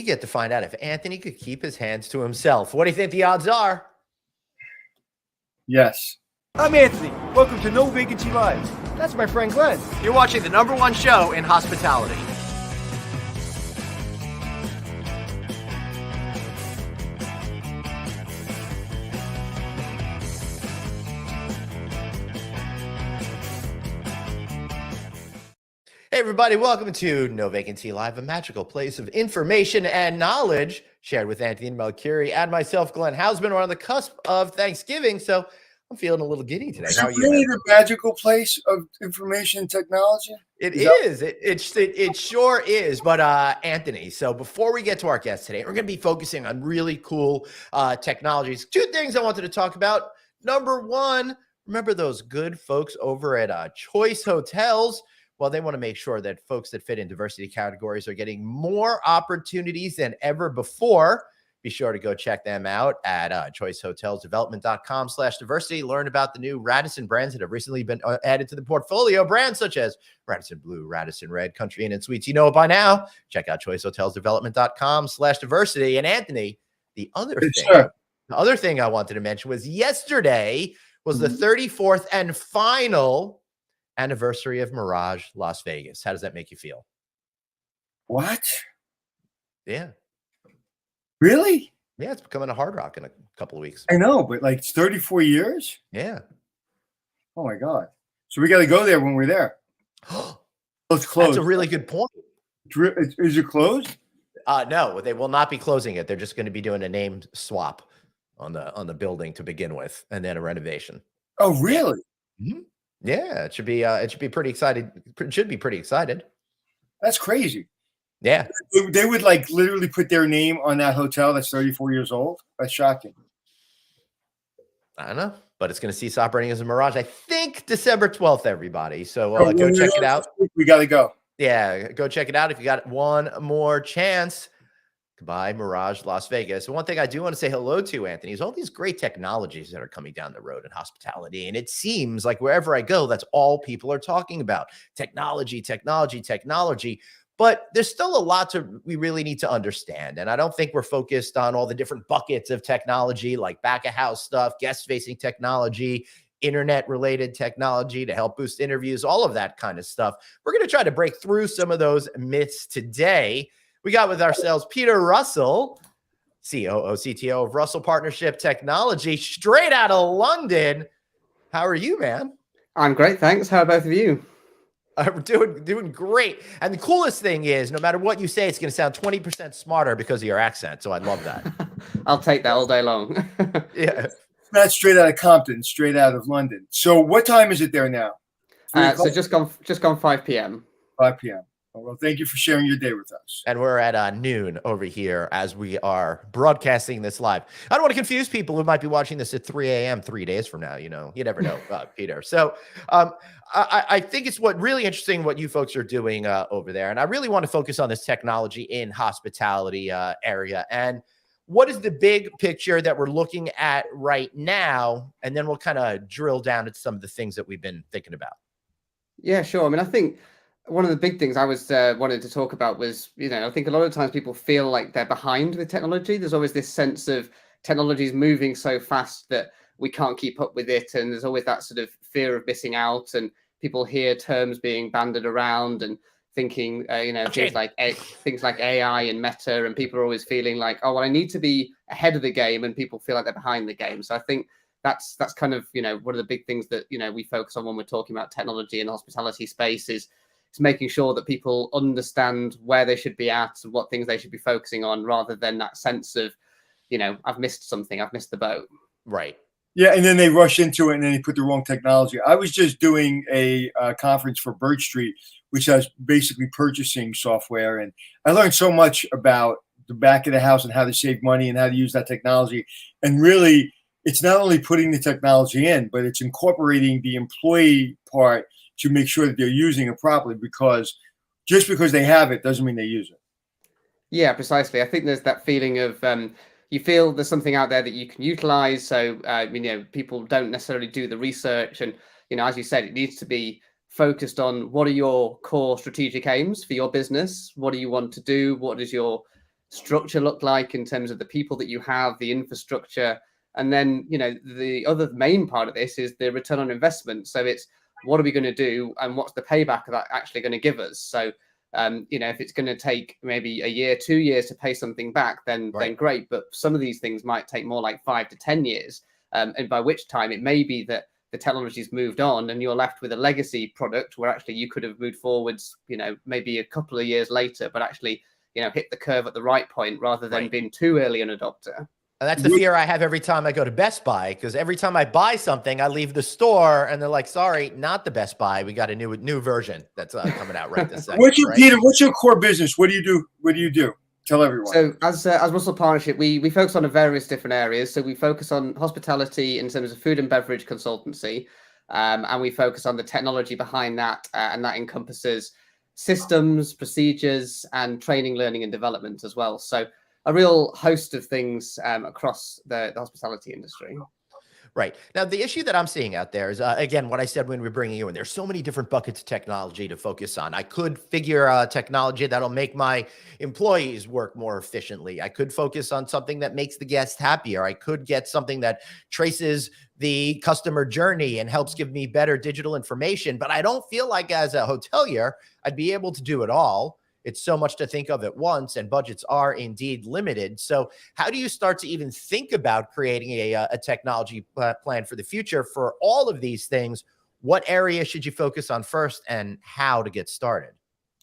we get to find out if Anthony could keep his hands to himself. What do you think the odds are? Yes. I'm Anthony. Welcome to No Vacancy Live. That's my friend Glenn. You're watching the #1 show in hospitality. Hey, everybody, welcome to No Vacancy Live, a magical place of information and knowledge shared with Anthony Melchiori and myself, Glenn Hausman. We're on the cusp of Thanksgiving, so I'm feeling a little giddy today. How are you? Really, the magical place of information technology? It sure is. But Anthony, so before we get to our guest today, we're going to be focusing on really cool technologies. Two things I wanted to talk about. Number one, remember those good folks over at Choice Hotels? Well, they want to make sure that folks that fit in diversity categories are getting more opportunities than ever before. Be sure to go check them out at choicehotelsdevelopment.com/diversity. Learn about the new Radisson brands that have recently been added to the portfolio. Brands such as Radisson Blue, Radisson Red, Country Inn and Suites. You know it by now. Check out choicehotelsdevelopment.com/diversity. And Anthony, the other thing I wanted to mention was yesterday was the 34th and final anniversary of Mirage Las Vegas. How does that make you feel? What? Yeah. Really? Yeah, it's becoming a Hard Rock in a couple of weeks. I know, but like it's 34 years? Yeah. Oh my God. So we got to go there when we're there. It's closed. That's a really good point. Is it closed? No, they will not be closing it. They're just going to be doing a name swap on the building to begin with, and then a renovation. Oh, really? Mm-hmm. Yeah, it should be pretty excited. It should be pretty excited. That's crazy. Yeah. They would like literally put their name on that hotel that's 34 years old. That's shocking. I don't know, but it's going to cease operating as a Mirage, I think, December 12th, everybody. So go check it out. We got to go. Yeah, go check it out if you got one more chance. Goodbye, Mirage Las Vegas. And one thing I do want to say hello to, Anthony, is all these great technologies that are coming down the road in hospitality. And it seems like wherever I go, that's all people are talking about. Technology. But there's still a lot we really need to understand. And I don't think we're focused on all the different buckets of technology, like back of house stuff, guest-facing technology, internet-related technology to help boost interviews, all of that kind of stuff. We're going to try to break through some of those myths today. We got with ourselves Peter Russell, COO, CTO of Russell Partnership Technology, straight out of London. How are you, man? I'm great, thanks. How are both of you? I'm doing great. And the coolest thing is, no matter what you say, it's going to sound 20% smarter because of your accent. So I love that. I'll take that all day long. Yeah. Not straight out of Compton, straight out of London. So what time is it there now? So just gone 5 p.m. 5 p.m. Well, thank you for sharing your day with us. And we're at noon over here as we are broadcasting this live. I don't want to confuse people who might be watching this at 3 a.m. 3 days from now. You know, you never know, Peter. So I think it's really interesting what you folks are doing over there. And I really want to focus on this technology in hospitality area. And what is the big picture that we're looking at right now? And then we'll kind of drill down into some of the things that we've been thinking about. Yeah, sure. I mean, I think one of the big things I was wanted to talk about was, I think a lot of times people feel like they're behind with technology. There's always this sense of technology is moving so fast that we can't keep up with it. And there's always that sort of fear of missing out. And people hear terms being bandied around and thinking, things like AI and Meta. And people are always feeling like, oh, well, I need to be ahead of the game. And people feel like they're behind the game. So I think that's kind of, one of the big things that, we focus on when we're talking about technology in the hospitality space is making sure that people understand where they should be at and what things they should be focusing on, rather than that sense of, I've missed something, I've missed the boat. Right. Yeah, and then they rush into it and then they put the wrong technology. I was just doing a conference for Birch Street, which has basically purchasing software. And I learned so much about the back of the house and how to save money and how to use that technology. And really, it's not only putting the technology in, but it's incorporating the employee part to make sure that they're using it properly, because just because they have it doesn't mean they use it. Yeah, precisely. I think there's that feeling of you feel there's something out there that you can utilize. So, people don't necessarily do the research. And, as you said, it needs to be focused on what are your core strategic aims for your business? What do you want to do? What is your structure look like in terms of the people that you have, the infrastructure? And then, the other main part of this is the return on investment. So it's, what are we going to do, and what's the payback of that actually going to give us? So, if it's going to take maybe a year, 2 years to pay something back, then great. But some of these things might take more like 5 to 10 years. And by which time it may be that the technology's moved on and you're left with a legacy product where actually you could have moved forwards, maybe a couple of years later, but actually, hit the curve at the right point rather than being too early an adopter. And that's the fear I have every time I go to Best Buy, because every time I buy something, I leave the store and they're like, sorry, not the Best Buy. We got a new version that's coming out right this second. Peter, what's your core business? What do you do? What do you do? Tell everyone. So as Russell Partnership, we focus on various different areas. So we focus on hospitality in terms of food and beverage consultancy, and we focus on the technology behind that, and that encompasses systems, procedures, and training, learning, and development as well. So a real host of things across the hospitality industry. Right. Now, the issue that I'm seeing out there is, again, what I said when we were bringing you in, there's so many different buckets of technology to focus on. I could figure technology that'll make my employees work more efficiently. I could focus on something that makes the guest happier. I could get something that traces the customer journey and helps give me better digital information. But I don't feel like as a hotelier, I'd be able to do it all. It's so much to think of at once, and budgets are indeed limited. So how do you start to even think about creating a technology plan for the future for all of these things? What area should you focus on first, and how to get started?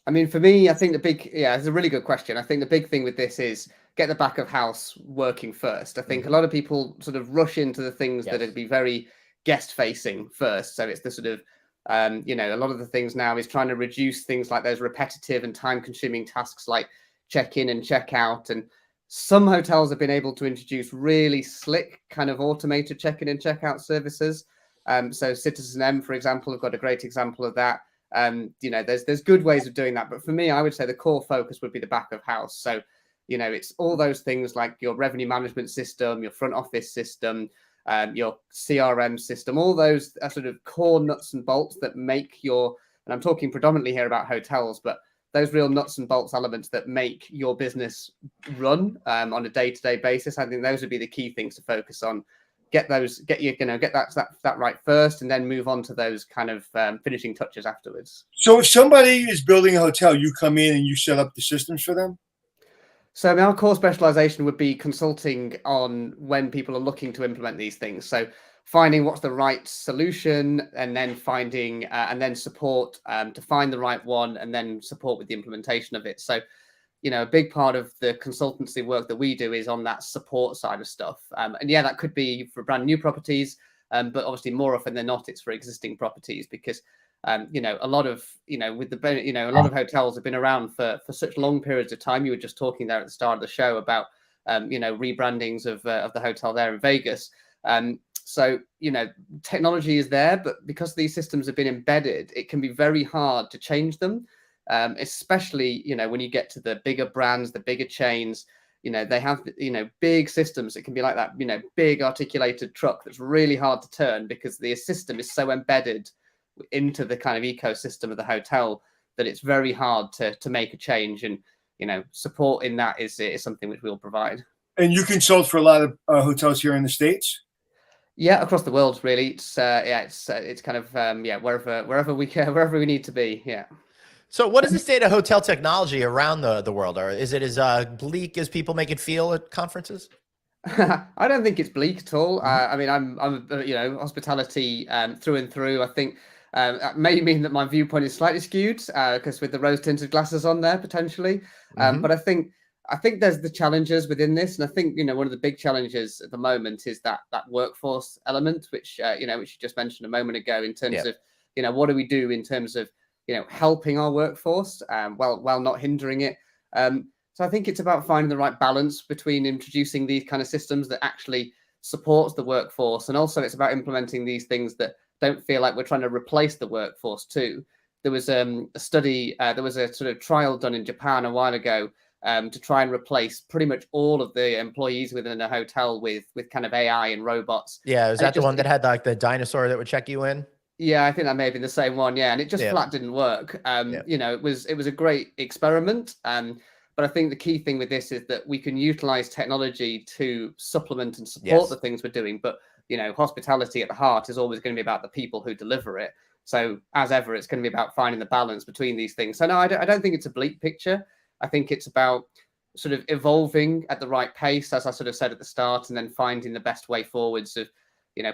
I mean, for me, I think it's a really good question. I think the big thing with this is get the back of house working first. I think a lot of people sort of rush into the things that would be very guest facing first. So it's the sort of, a lot of the things now is trying to reduce things like those repetitive and time consuming tasks like check in and check out. And some hotels have been able to introduce really slick kind of automated check in and check out services. So Citizen M, for example, have got a great example of that. There's good ways of doing that. But for me, I would say the core focus would be the back of house. So, it's all those things like your revenue management system, your front office system, your CRM system, all those sort of core nuts and bolts that make and I'm talking predominantly here about hotels, but those real nuts and bolts elements that make your business run on a day-to-day basis. I think those would be the key things to focus on. Get that right first, and then move on to those kind of finishing touches afterwards. So if somebody is building a hotel, you come in and you set up the systems for them? So our core specialization would be consulting on when people are looking to implement these things. So finding what's the right solution, and then finding and then support to find the right one, and then support with the implementation of it. So, a big part of the consultancy work that we do is on that support side of stuff. And that could be for brand new properties, but obviously more often than not, it's for existing properties, because a lot of hotels have been around for such long periods of time. You were just talking there at the start of the show about rebrandings of the hotel there in Vegas. So technology is there, but because these systems have been embedded, it can be very hard to change them, especially when you get to the bigger brands, the bigger chains. They have big systems. It can be like that big articulated truck that's really hard to turn, because the system is so embedded into the kind of ecosystem of the hotel that it's very hard to make a change. And support in that is something which we'll provide. And you consult for a lot of hotels here in the States? Yeah, across the world, really. It's kind of wherever we need to be. Yeah. So what is the state of hotel technology around the world? Or is it as bleak as people make it feel at conferences? I don't think it's bleak at all. I mean, I'm hospitality through and through. I think that may mean that my viewpoint is slightly skewed, because with the rose tinted glasses on there potentially. But I think there's the challenges within this, and I think one of the big challenges at the moment is that workforce element, which you just mentioned a moment ago, in terms of what do we do in terms of helping our workforce while not hindering it. So I think it's about finding the right balance between introducing these kind of systems that actually supports the workforce, and also it's about implementing these things that don't feel like we're trying to replace the workforce too. There was a study, there was a sort of trial done in Japan a while ago to try and replace pretty much all of the employees within a hotel with kind of AI and robots. Yeah, is that the one that had like the dinosaur that would check you in? Yeah, I think that may have been the same one. Yeah, and it just flat didn't work. It was a great experiment. But I think the key thing with this is that we can utilize technology to supplement and support the things we're doing. But, hospitality at the heart is always going to be about the people who deliver it. So as ever, it's going to be about finding the balance between these things. So no, I don't think it's a bleak picture. I think it's about sort of evolving at the right pace, as I sort of said at the start, and then finding the best way forwards of,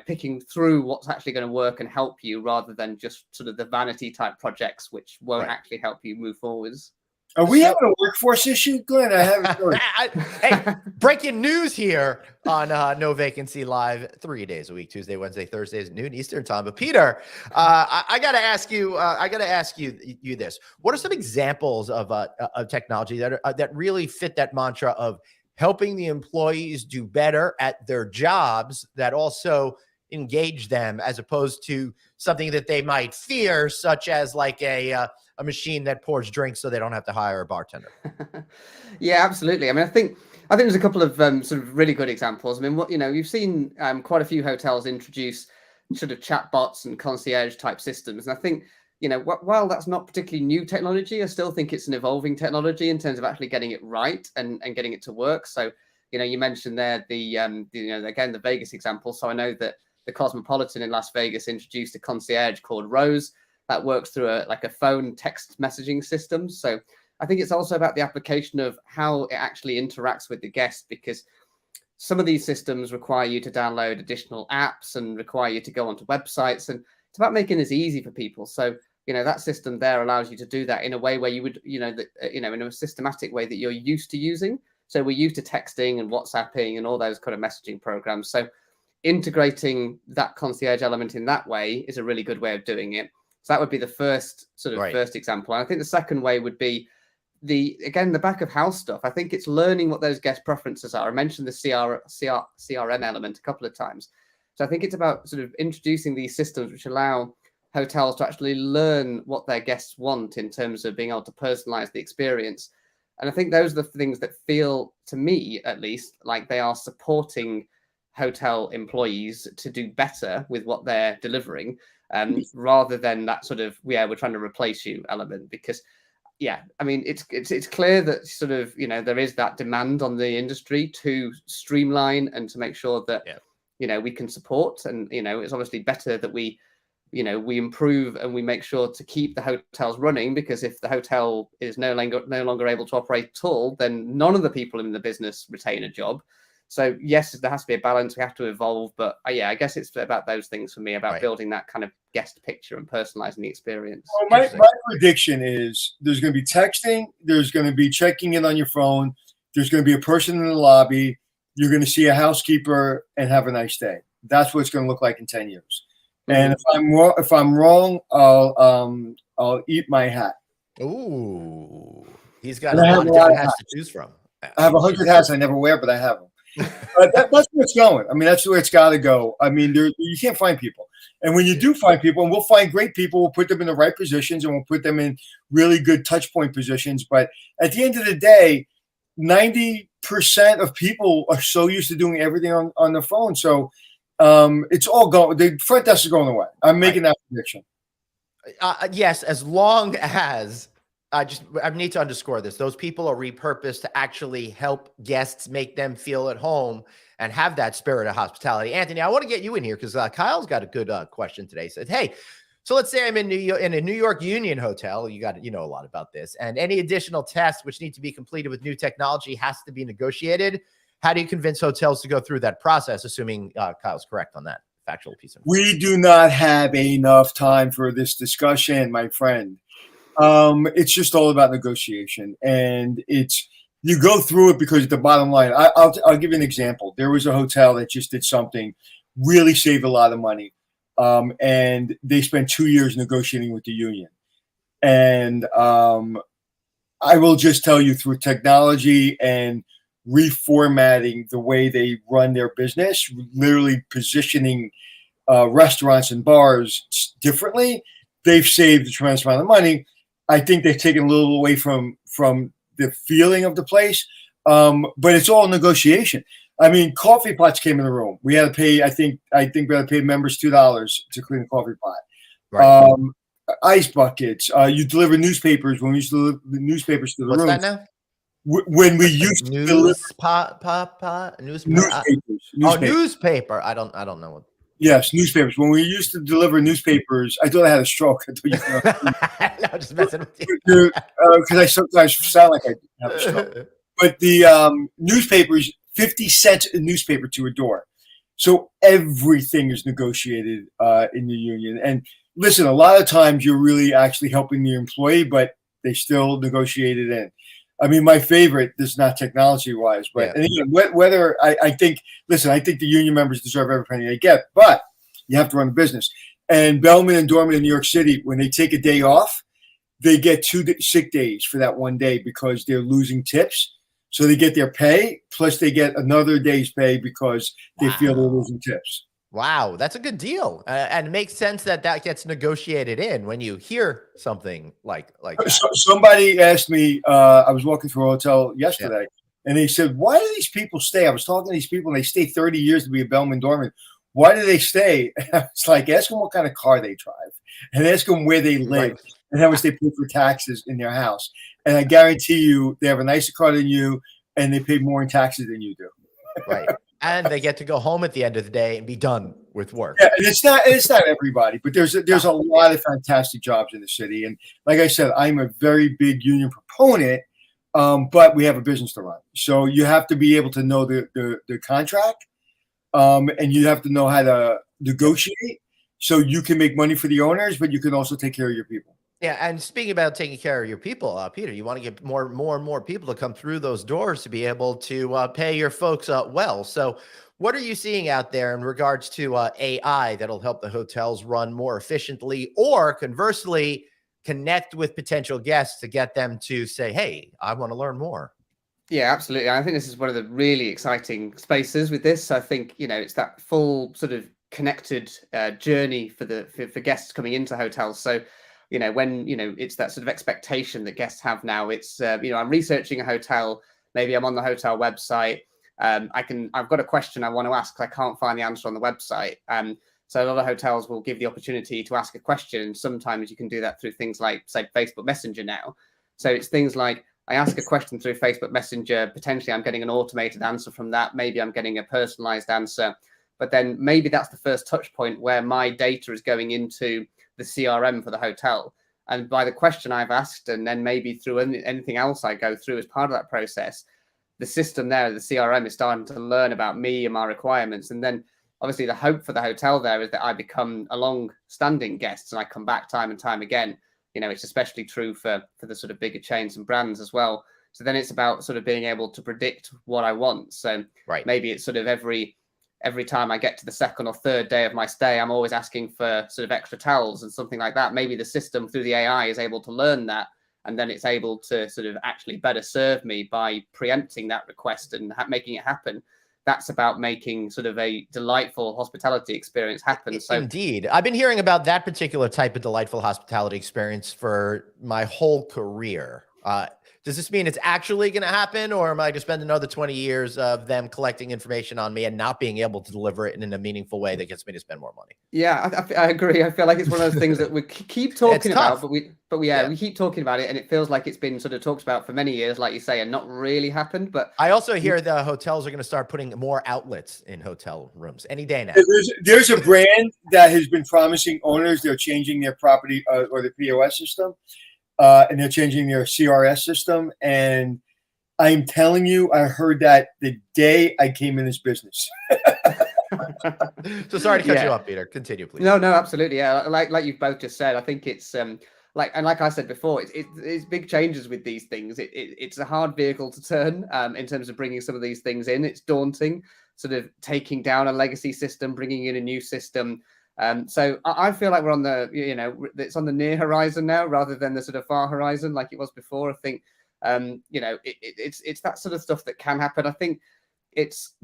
picking through what's actually going to work and help you, rather than just sort of the vanity type projects, which won't actually help you move forwards. Are we having a workforce issue, Glenn? I haven't. Hey, breaking news here on No Vacancy Live 3 days a week: Tuesday, Wednesday, Thursdays at noon Eastern time. But Peter, I got to ask you. You this. What are some examples of technology that really fit that mantra of helping the employees do better at their jobs, that also engage them, as opposed to something that they might fear, such as like a machine that pours drinks so they don't have to hire a bartender? Yeah, absolutely. I mean, I think there's a couple of sort of really good examples. I mean, you've seen quite a few hotels introduce sort of chatbots and concierge type systems. And I think, while that's not particularly new technology, I still think it's an evolving technology in terms of actually getting it right and getting it to work. So, you mentioned there again, the Vegas example. So I know that the Cosmopolitan in Las Vegas introduced a concierge called Rose that works through a phone text messaging system. So I think it's also about the application of how it actually interacts with the guest, because some of these systems require you to download additional apps and require you to go onto websites, and it's about making this easy for people. So, that system there allows you to do that in a way where you would, in a systematic way that you're used to using. So we're used to texting and WhatsApping and all those kind of messaging programs. So integrating that concierge element in that way is a really good way of doing it. So that would be the first first example. And I think the second way would be the back of house stuff. I think it's learning what those guest preferences are. I mentioned the CRM element a couple of times. So I think it's about sort of introducing these systems which allow hotels to actually learn what their guests want in terms of being able to personalize the experience. And I think those are the things that feel, to me at least, like they are supporting hotel employees to do better with what they're delivering, rather than that sort of, we're trying to replace you element. Because I mean, it's clear that sort of, there is that demand on the industry to streamline and to make sure that, we can support. And, it's obviously better that we improve and we make sure to keep the hotels running, because if the hotel is no longer able to operate at all, then none of the people in the business retain a job. So yes, there has to be a balance. We have to evolve, but I guess it's about those things for me, about building that kind of guest picture and personalizing the experience. Well, my prediction is there's going to be texting, there's going to be checking in on your phone, there's going to be a person in the lobby, you're going to see a housekeeper and have a nice day. That's what it's going to look like in 10 years. And if I'm wrong, I'll eat my hat. Ooh, he's got a lot of different hats to choose from. I have 100 hats I never wear, but I have them. That's where it's going. I mean, that's where it's got to go. I mean, you can't find people. And when you do find people, and we'll find great people, we'll put them in the right positions and we'll put them in really good touch point positions. But at the end of the day, 90% of people are so used to doing everything on the phone. So it's all going. The front desk is going away. I'm making that prediction. Yes, as long as I need to underscore this. Those people are repurposed to actually help guests, make them feel at home and have that spirit of hospitality. Anthony, I want to get you in here because Kyle's got a good question today. He said, hey, so let's say I'm in a New York Union hotel. You know a lot about this. And any additional tests which need to be completed with new technology has to be negotiated. How do you convince hotels to go through that process, assuming Kyle's correct on that factual piece of information? We do not have enough time for this discussion, my friend. It's just all about negotiation, and you go through it because the bottom line. I'll give you an example. There was a hotel that just did something, really saved a lot of money, and they spent 2 years negotiating with the union. And I will just tell you, through technology and reformatting the way they run their business, literally positioning restaurants and bars differently, they've saved a tremendous amount of money. I think they've taken a little away from the feeling of the place, but it's all negotiation. I mean, coffee pots came in the room. We had to pay. I think we had to pay members $2 to clean a coffee pot. Right. Ice buckets. You deliver newspapers when we used to deliver newspapers to the room. What's that now? When we used to deliver newspaper. Oh, newspapers. newspaper. I don't know what. Yes, newspapers. When we used to deliver newspapers, I thought I had a stroke. I thought you No, just messing with you. because I sometimes sound like I have a stroke. But the newspapers, 50 cents a newspaper to a door. So everything is negotiated in the union. And listen, a lot of times you're really actually helping the employee, but they still negotiate it in. I mean, my favorite, this is not technology wise, but and again, whether I think, listen, I think the union members deserve every penny they get, but you have to run the business. And Bellman and Dorman in New York City, when they take a day off, they get 2 sick days for that one day because they're losing tips. So they get their pay, plus they get another day's pay because they feel they're losing tips. Wow, that's a good deal, and it makes sense that gets negotiated in when you hear something like that. So, somebody asked me, I was walking through a hotel yesterday, and they said, "Why do these people stay?" I was talking to these people, and they stay 30 years to be a Bellman Dorman. Why do they stay? It's like, ask them what kind of car they drive, and ask them where they live, and how much they pay for taxes in their house. And I guarantee you, they have a nicer car than you, and they pay more in taxes than you do. Right. And they get to go home at the end of the day and be done with work. Yeah, and it's not everybody, but there's a lot of fantastic jobs in the city. And like I said, I'm a very big union proponent, but we have a business to run. So you have to be able to know the contract, and you have to know how to negotiate so you can make money for the owners, but you can also take care of your people. Yeah, and speaking about taking care of your people, Peter, you want to get more and more people to come through those doors to be able to pay your folks well. So what are you seeing out there in regards to AI that'll help the hotels run more efficiently, or conversely, connect with potential guests to get them to say, hey, I want to learn more? Yeah, absolutely. I think this is one of the really exciting spaces with this. I think, it's that full sort of connected journey for guests coming into hotels. So when it's that sort of expectation that guests have now. It's I'm researching a hotel, maybe I'm on the hotel website, I've got a question I want to ask, I can't find the answer on the website. So a lot of hotels will give the opportunity to ask a question, and sometimes you can do that through things like, say, Facebook Messenger now. So it's things like, I ask a question through Facebook Messenger, potentially I'm getting an automated answer from that, maybe I'm getting a personalized answer, but then maybe that's the first touch point where my data is going into the CRM for the hotel. And by the question I've asked, and then maybe through anything else I go through as part of that process, the system there, the CRM, is starting to learn about me and my requirements. And then obviously the hope for the hotel there is that I become a long-standing guest and I come back time and time again. It's especially true for the sort of bigger chains and brands as well. So then it's about sort of being able to predict what I want. So maybe it's sort of every time I get to the second or third day of my stay, I'm always asking for sort of extra towels and something like that. Maybe the system through the AI is able to learn that, and then it's able to sort of actually better serve me by preempting that request and making it happen. That's about making sort of a delightful hospitality experience happen. So indeed, I've been hearing about that particular type of delightful hospitality experience for my whole career. Does this mean it's actually going to happen, or am I going to spend another 20 years of them collecting information on me and not being able to deliver it in a meaningful way that gets me to spend more money? Yeah, I agree. I feel like it's one of those things that we keep talking about, but we keep talking about it, and it feels like it's been sort of talked about for many years, like you say, and not really happened. But I also hear the hotels are going to start putting more outlets in hotel rooms any day now. There's a brand that has been promising owners they're changing their property or the POS system. And they're changing their CRS system. And I'm telling you, I heard that the day I came in this business. So sorry to cut you off, Peter. Continue, please. No, absolutely. Yeah, like you've both just said, I think it's like I said before, it's big changes with these things. It's a hard vehicle to turn in terms of bringing some of these things in. It's daunting, sort of taking down a legacy system, bringing in a new system. So I feel like we're on the, it's on the near horizon now rather than the sort of far horizon like it was before. I think, it's that sort of stuff that can happen. I think it's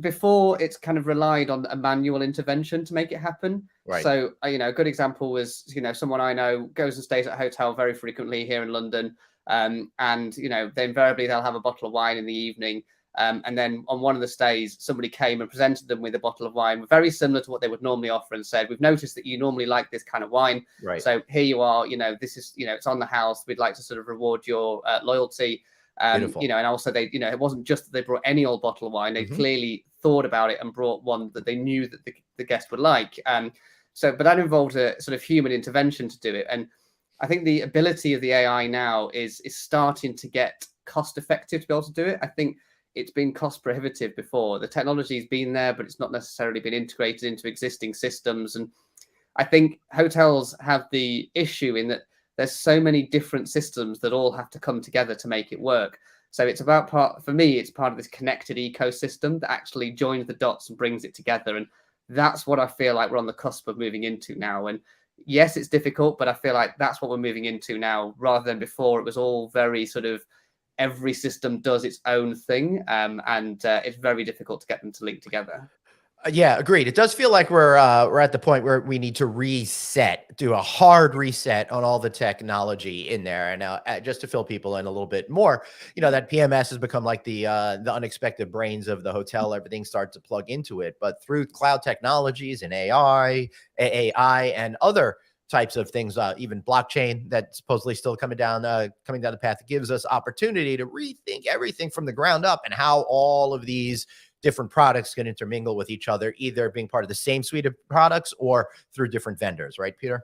kind of relied on a manual intervention to make it happen. Right. So, a good example was, someone I know goes and stays at a hotel very frequently here in London. And, they'll have a bottle of wine in the evening. And then on one of the stays, somebody came and presented them with a bottle of wine, very similar to what they would normally offer, and said, "We've noticed that you normally like this kind of wine. Right. So here you are, this is, it's on the house. We'd like to sort of reward your loyalty. Beautiful. You know, and also they, you know, it wasn't just that they brought any old bottle of wine. They Mhm. clearly thought about it and brought one that they knew that the guest would like. So, but that involved a sort of human intervention to do it. And I think the ability of the AI now is starting to get cost effective to be able to do it. I think it's been cost prohibitive before. The technology's been there, but it's not necessarily been integrated into existing systems. And I think hotels have the issue in that there's so many different systems that all have to come together to make it work. So it's about for me, it's part of this connected ecosystem that actually joins the dots and brings it together. And that's what I feel like we're on the cusp of moving into now. And yes, it's difficult, but I feel like that's what we're moving into now, rather than before. It was all very sort of every system does its own thing, and it's very difficult to get them to link together. Yeah, agreed. It does feel like we're at the point where we need to reset, do a hard reset on all the technology in there, and just to fill people in a little bit more, you know, that PMS has become like the unexpected brains of the hotel. Everything starts to plug into it, but through cloud technologies and AI, and other types of things, even blockchain that's supposedly still coming down the path, it gives us opportunity to rethink everything from the ground up and how all of these different products can intermingle with each other, either being part of the same suite of products or through different vendors, right, Peter?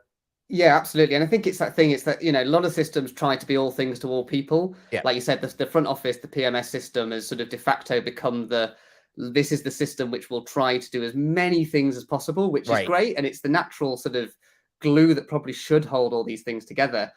Yeah, absolutely. And I think it's that thing, it's that, you know, a lot of systems try to be all things to all people. Yeah. Like you said, the front office, the PMS system has sort of de facto become this is the system which will try to do as many things as possible, which is great. And it's the natural sort of glue that probably should hold all these things together.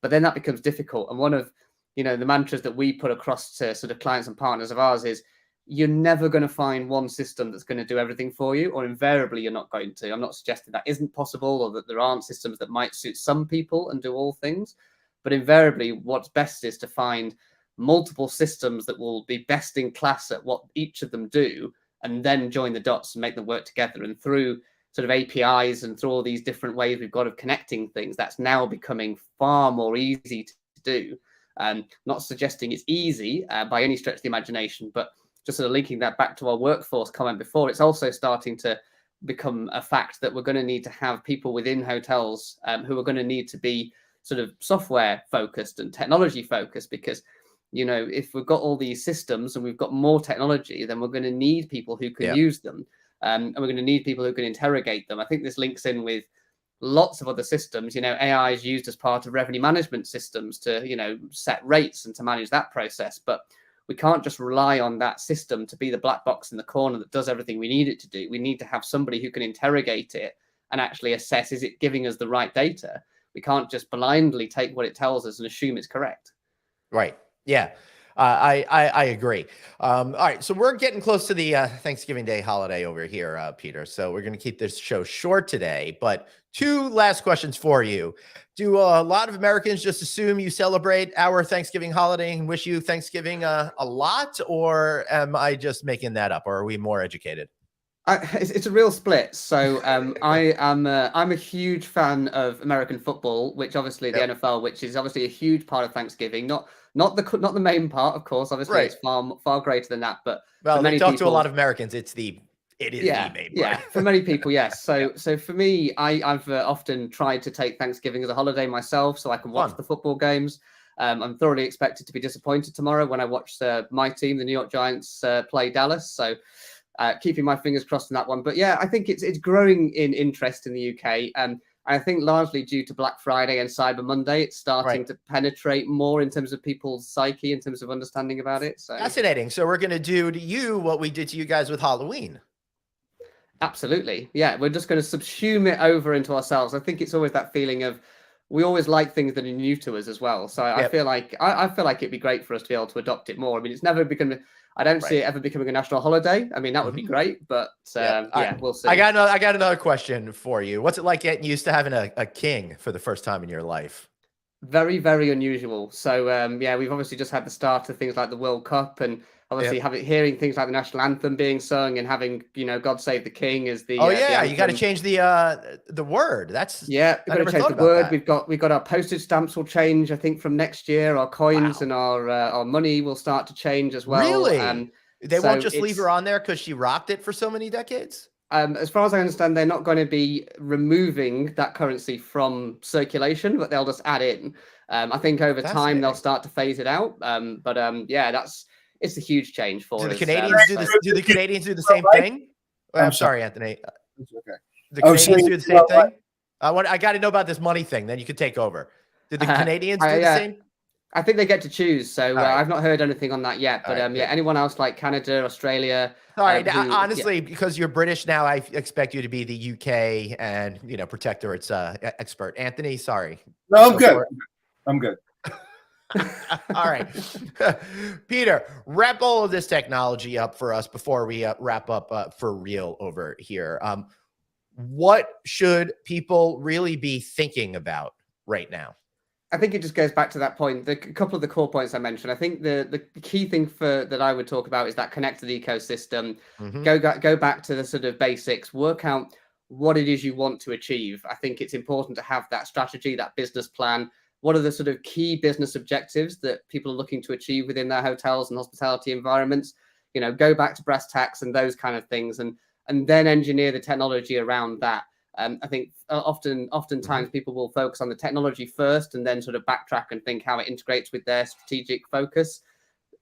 But then that becomes difficult. And one of, you know, the mantras that we put across to sort of clients and partners of ours is, you're never going to find one system that's going to do everything for you, or invariably you're not going to. I'm not suggesting that isn't possible or that there aren't systems that might suit some people and do all things, but invariably what's best is to find multiple systems that will be best in class at what each of them do, and then join the dots and make them work together. And through sort of APIs and through all these different ways we've got of connecting things, that's now becoming far more easy to do. Not suggesting it's easy by any stretch of the imagination, but just sort of linking that back to our workforce comment before, it's also starting to become a fact that we're going to need to have people within hotels who are going to need to be sort of software focused and technology focused, because, you know, if we've got all these systems and we've got more technology, then we're going to need people who can use them, and we're going to need people who can interrogate them. I think this links in with lots of other systems. You know, AI is used as part of revenue management systems to, you know, set rates and to manage that process, but we can't just rely on that system to be the black box in the corner that does everything we need it to do. We need to have somebody who can interrogate it and actually assess, is it giving us the right data? We can't just blindly take what it tells us and assume it's correct. Right. Yeah. I agree. All right. So we're getting close to the Thanksgiving Day holiday over here, Peter. So we're going to keep this show short today, but 2 last questions for you. Do a lot of Americans just assume you celebrate our Thanksgiving holiday and wish you Thanksgiving a lot, or am I just making that up, or are we more educated? It's a real split. So I'm a huge fan of American football, which obviously the NFL, which is obviously a huge part of Thanksgiving. Not the main part, of course. Obviously, it's far greater than that. But well, for many talk people, to a lot of Americans. It is the main part. For many people, yes. So for me, I've often tried to take Thanksgiving as a holiday myself, so I can watch the football games. I'm thoroughly expected to be disappointed tomorrow when I watch my team, the New York Giants, play Dallas. So. Keeping my fingers crossed on that one. But yeah, I think it's growing in interest in the UK. And I think largely due to Black Friday and Cyber Monday, it's starting to penetrate more in terms of people's psyche, in terms of understanding about it. So fascinating. So we're going to do to you what we did to you guys with Halloween. Absolutely. Yeah, we're just going to subsume it over into ourselves. I think it's always that feeling of, we always like things that are new to us as well. So I feel like I feel like it'd be great for us to be able to adopt it more. I mean, it's never become. I don't see it ever becoming a national holiday. I mean, that would be great, but we'll see. I got another question for you. What's it like getting used to having a king for the first time in your life? Very, very unusual. So we've obviously just had the start of things like the World Cup, and obviously hearing things like the national anthem being sung, and having, you know, God Save the King as the you got to change the word. That's we've got to change the word. We've got our postage stamps will change, I think, from next year. Our coins and our money will start to change as well. Really? They won't just leave her on there because she rocked it for so many decades? As far as I understand, they're not going to be removing that currency from circulation, but they'll just add in. I think over time they'll Fascinating. start to phase it out. Yeah, it's a huge change for Do the us. Canadians do this? Do the Canadians do the same thing? I'm sorry, Anthony. It's okay. The I was Canadians saying, do the same thing. I got to know about this money thing. Then you could take over. Did the Canadians do the same? I think they get to choose. So right. I've not heard anything on that yet. But right, yeah, anyone else like Canada, Australia. Sorry, honestly, because you're British now, I expect you to be the UK and protectorate's expert. Anthony, sorry. No, I'm good. I'm good. All right. Peter, wrap all of this technology up for us before we wrap up for real over here. What should people really be thinking about right now? I think it just goes back to that point. A couple of the core points I mentioned. I think the key thing that I would talk about is that connected ecosystem. Go back to the sort of basics. Work out what it is you want to achieve. I think it's important to have that strategy, that business plan. What are the sort of key business objectives that people are looking to achieve within their hotels and hospitality environments? Go back to brass tacks and those kind of things, and then engineer the technology around that. I think oftentimes people will focus on the technology first and then sort of backtrack and think how it integrates with their strategic focus.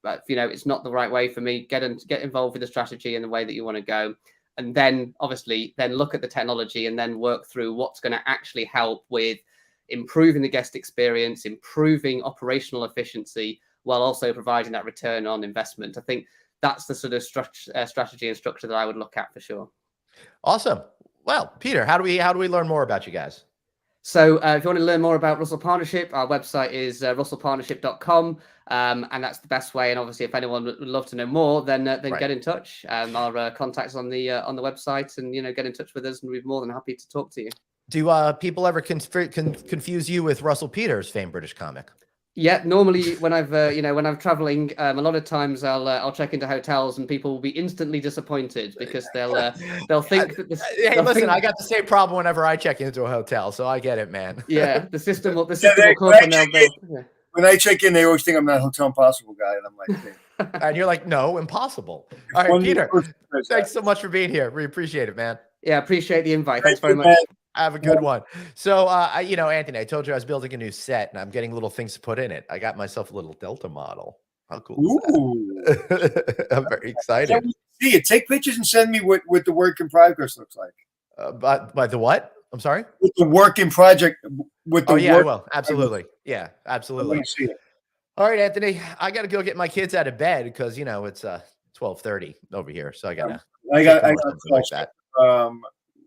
But it's not the right way for me. Get involved with the strategy in the way that you want to go, and then obviously look at the technology and then work through what's going to actually help with improving the guest experience, improving operational efficiency, while also providing that return on investment. I think that's the sort of strategy and structure that I would look at for sure. Awesome. Well, Peter, how do we learn more about you guys? So if you want to learn more about Russell Partnership, our website is russellpartnership.com, and that's the best way. And obviously, if anyone would love to know more, then get in touch. Our contacts on the website, and get in touch with us, and we'd be more than happy to talk to you. Do people ever confuse you with Russell Peters, famed British comic? Yeah, normally when when I'm traveling, a lot of times I'll check into hotels and people will be instantly disappointed because they'll think that hey, listen, I got the same problem whenever I check into a hotel, so I get it, man. Yeah, the system will come up and they'll. When I check in, they always think I'm that Hotel Impossible guy, and I'm like, hey. And you're like, no, impossible. All right, Peter, thanks so much for being here. We appreciate it, man. Yeah, appreciate the invite. Thanks very much. Have a good one. So, Anthony, I told you I was building a new set and I'm getting little things to put in it. I got myself a little Delta model. How cool is that? I'm very excited. See it. Take pictures and send me what the work in progress looks like. By the what? I'm sorry? With the work in project. I will. Absolutely. Yeah, absolutely. I want to see it. All right, Anthony, I got to go get my kids out of bed because, it's 12:30 over here. So I got like that.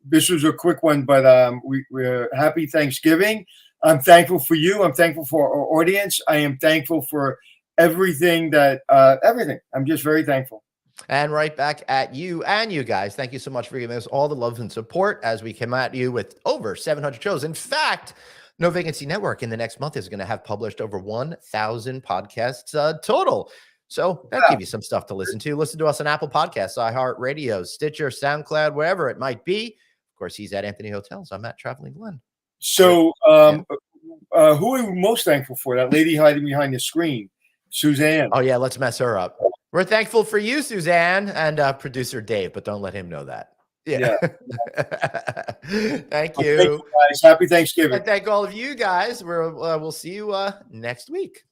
This was a quick one, but we're happy Thanksgiving. I'm thankful for you. I'm thankful for our audience. I am thankful for everything everything. I'm just very thankful. And right back at you and you guys. Thank you so much for giving us all the love and support as we come at you with over 700 shows. In fact, No Vacancy Network in the next month is going to have published over 1,000 podcasts total. So that'll give you some stuff to listen to. Listen to us on Apple Podcasts, iHeartRadio, Stitcher, SoundCloud, wherever it might be. Of course, he's at Anthony Hotels. I'm at Traveling Glenn. So who are you most thankful for? That lady hiding behind the screen, Suzanne. Oh, yeah, let's mess her up. We're thankful for you, Suzanne, and producer Dave, but don't let him know that. Yeah. Thank you. Thank you guys. Happy Thanksgiving. And thank all of you guys. We'll see you next week.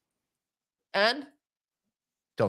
And